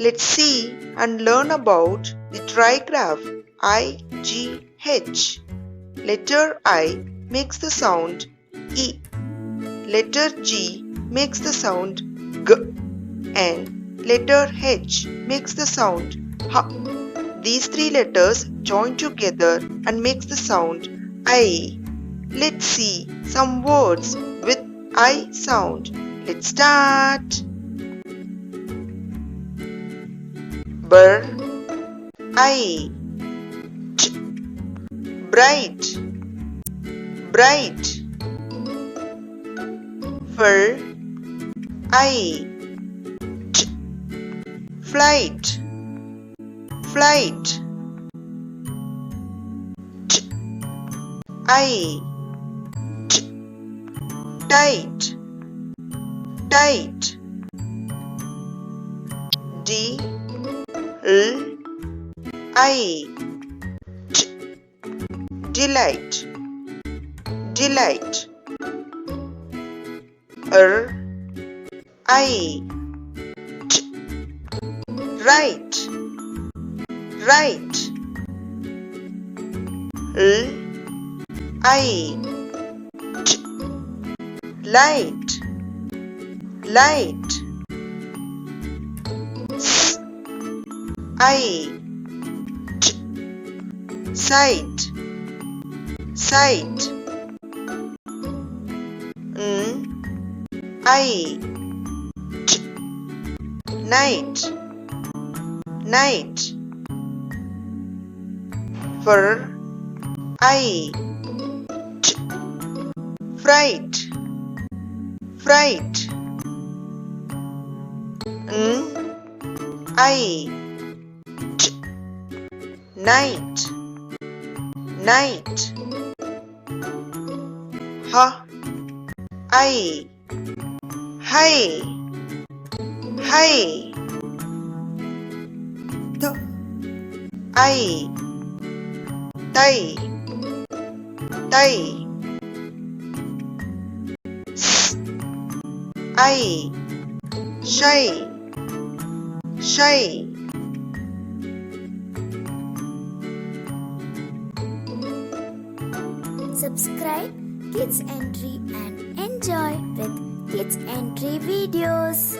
Let's see and learn about the trigraph IGH. Letter I makes the sound E. Letter G makes the sound G. And letter H makes the sound H. These three letters join together and makes the sound I. Let's see some words with I sound. Let's start. Bur, I, t, bright, bright. Fur, I, t, flight, flight. T, I, t, tight, tight. D, L, I, t, delight, delight. R, I, t, right, right. L, I, t, light, light. S, I, t, sight, sight. N, I, t, night, night. For, I, t, fright, fright. N, I, t, night, night. H, I, hi, hi. Th, I, tie, tie. S, I, shy, shy. Subscribe Kids Entry and enjoy with Kids Entry videos.